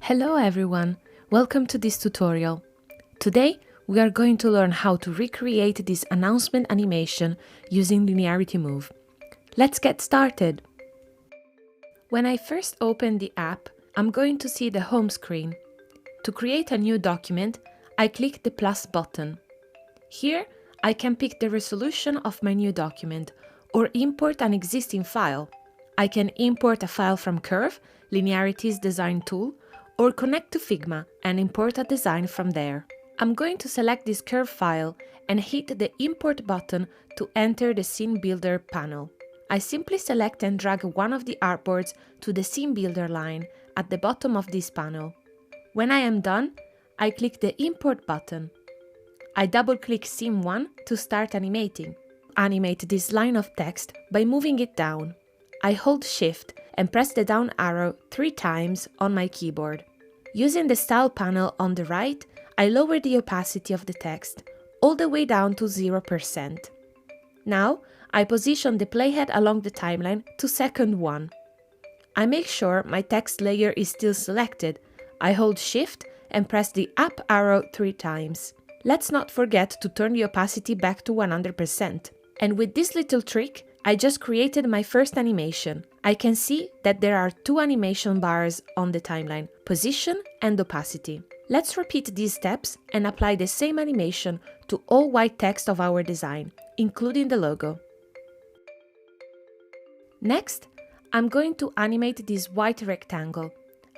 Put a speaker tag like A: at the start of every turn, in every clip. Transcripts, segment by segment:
A: Hello everyone, welcome to this tutorial. Today we are going to learn how to recreate this announcement animation using Linearity Move. Let's get started. When I first open the app, I'm going to see the home screen. To create a new document, I click the plus button. Here I can pick the resolution of my new document or import an existing file. I can import a file from Curve, Linearity's design tool, or connect to Figma and import a design from there. I'm going to select this Curve file and hit the Import button to enter the Scene Builder panel. I simply select and drag one of the artboards to the Scene Builder line at the bottom of this panel. When I am done, I click the Import button. I double-click Scene 1 to start animating. Animate this line of text by moving it down. I hold Shift and press the down arrow 3 times on my keyboard. Using the Style panel on the right, I lower the opacity of the text all the way down to 0%. Now, I position the playhead along the timeline to second 1. I make sure my text layer is still selected. I hold Shift and press the up arrow 3 times. Let's not forget to turn the opacity back to 100%. And with this little trick, I just created my first animation. I can see that there are 2 animation bars on the timeline, position and opacity. Let's repeat these steps and apply the same animation to all white text of our design, including the logo. Next, I'm going to animate this white rectangle.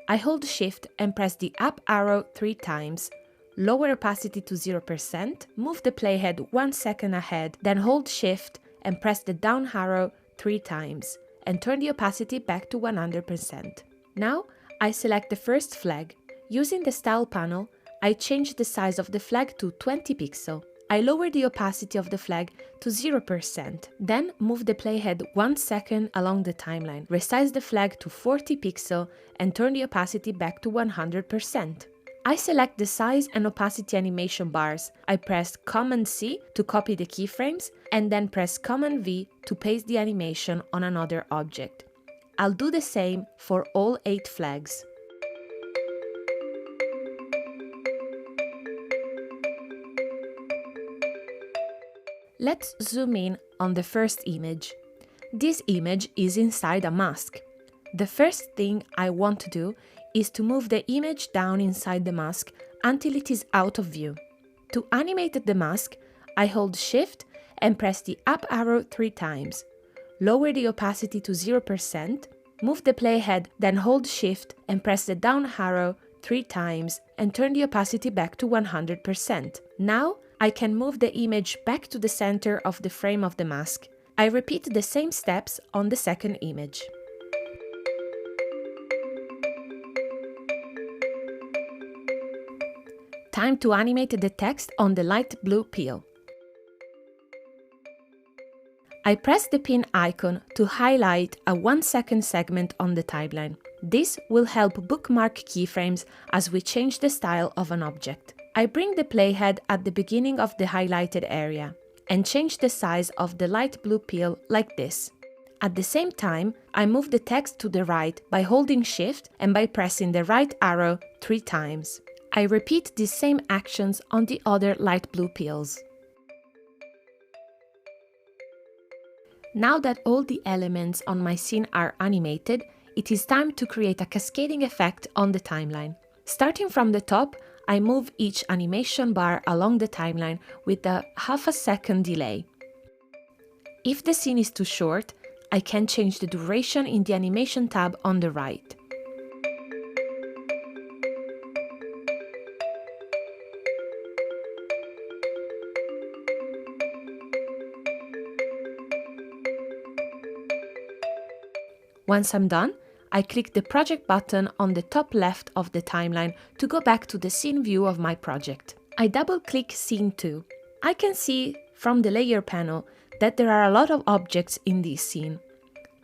A: I hold Shift and press the up arrow 3 times. Lower opacity to 0%, move the playhead 1 second ahead, then hold Shift and press the down arrow 3 times and turn the opacity back to 100%. Now I select the first flag. Using the Style panel, I change the size of the flag to 20 pixels. I lower the opacity of the flag to 0%, then move the playhead 1 second along the timeline, resize the flag to 40 pixels and turn the opacity back to 100%. I select the size and opacity animation bars. I press Command-C to copy the keyframes and then press Command-V to paste the animation on another object. I'll do the same for all 8 flags. Let's zoom in on the first image. This image is inside a mask. The first thing I want to do is to move the image down inside the mask until it is out of view. To animate the mask, I hold Shift and press the up arrow 3 times. Lower the opacity to 0%, move the playhead, then hold Shift and press the down arrow 3 times and turn the opacity back to 100%. Now I can move the image back to the center of the frame of the mask. I repeat the same steps on the second image. Time to animate the text on the light blue peel. I press the pin icon to highlight a 1-second segment on the timeline. This will help bookmark keyframes as we change the style of an object. I bring the playhead at the beginning of the highlighted area and change the size of the light blue peel like this. At the same time, I move the text to the right by holding Shift and by pressing the right arrow 3 times. I repeat these same actions on the other light blue peels. Now that all the elements on my scene are animated, it is time to create a cascading effect on the timeline. Starting from the top, I move each animation bar along the timeline with a half-a-second delay. If the scene is too short, I can change the duration in the Animation tab on the right. Once I'm done, I click the Project button on the top left of the timeline to go back to the scene view of my project. I double-click Scene 2. I can see from the Layer panel that there are a lot of objects in this scene.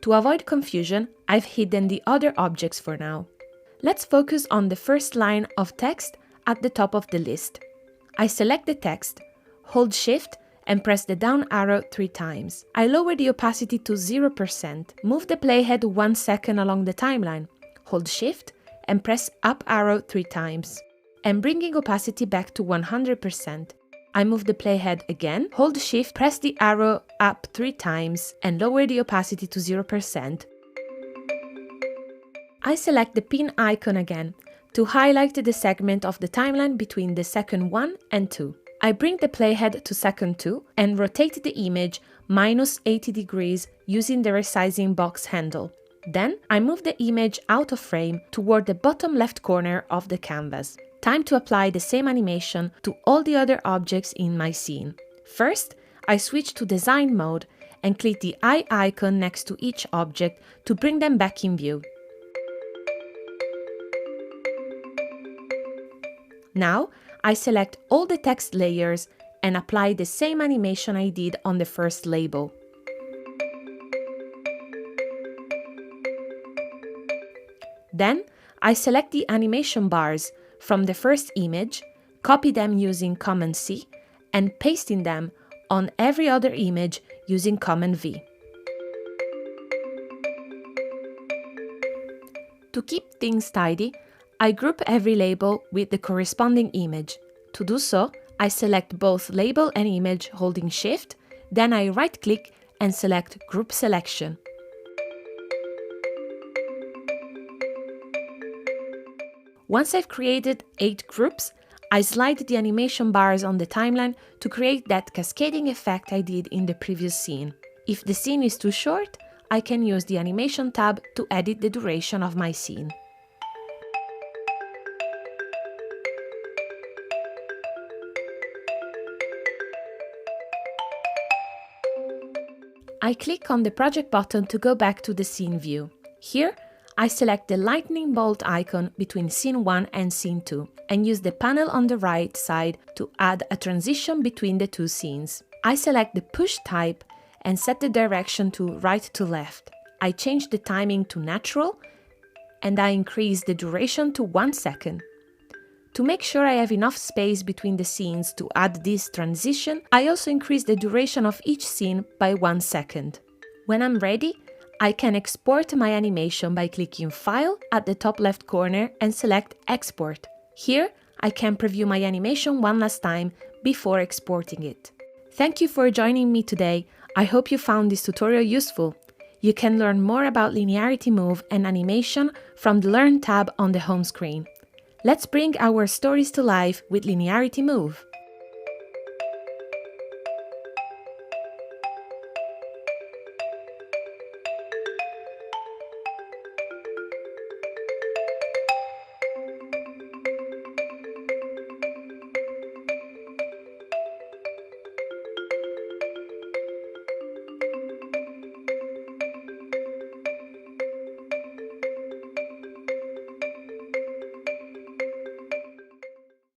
A: To avoid confusion, I've hidden the other objects for now. Let's focus on the first line of text at the top of the list. I select the text, hold Shift and press the down arrow 3 times. I lower the opacity to 0%, move the playhead 1 second along the timeline, hold Shift and press up arrow 3 times. And bringing opacity back to 100%. I move the playhead again, hold shift, press the arrow up 3 times and lower the opacity to 0%. I select the pin icon again to highlight the segment of the timeline between the second 1 and 2. I bring the playhead to second 2 and rotate the image minus 80 degrees using the resizing box handle. Then I move the image out of frame toward the bottom left corner of the canvas. Time to apply the same animation to all the other objects in my scene. First, I switch to design mode and click the eye icon next to each object to bring them back in view. Now, I select all the text layers and apply the same animation I did on the first label. Then, I select the animation bars from the first image, copy them using Command C, and pasting them on every other image using Command V. To keep things tidy, I group every label with the corresponding image. To do so, I select both label and image holding Shift, then I right-click and select Group Selection. Once I've created 8 groups, I slide the animation bars on the timeline to create that cascading effect I did in the previous scene. If the scene is too short, I can use the Animation tab to edit the duration of my scene. I click on the project button to go back to the scene view. Here, I select the lightning bolt icon between scene 1 and scene 2 and use the panel on the right side to add a transition between the two scenes. I select the push type and set the direction to right to left. I change the timing to natural and I increase the duration to 1 second. To make sure I have enough space between the scenes to add this transition, I also increase the duration of each scene by 1 second. When I'm ready, I can export my animation by clicking File at the top left corner and select Export. Here, I can preview my animation one last time before exporting it. Thank you for joining me today. I hope you found this tutorial useful. You can learn more about Linearity Move and animation from the Learn tab on the home screen. Let's bring our stories to life with Linearity Move.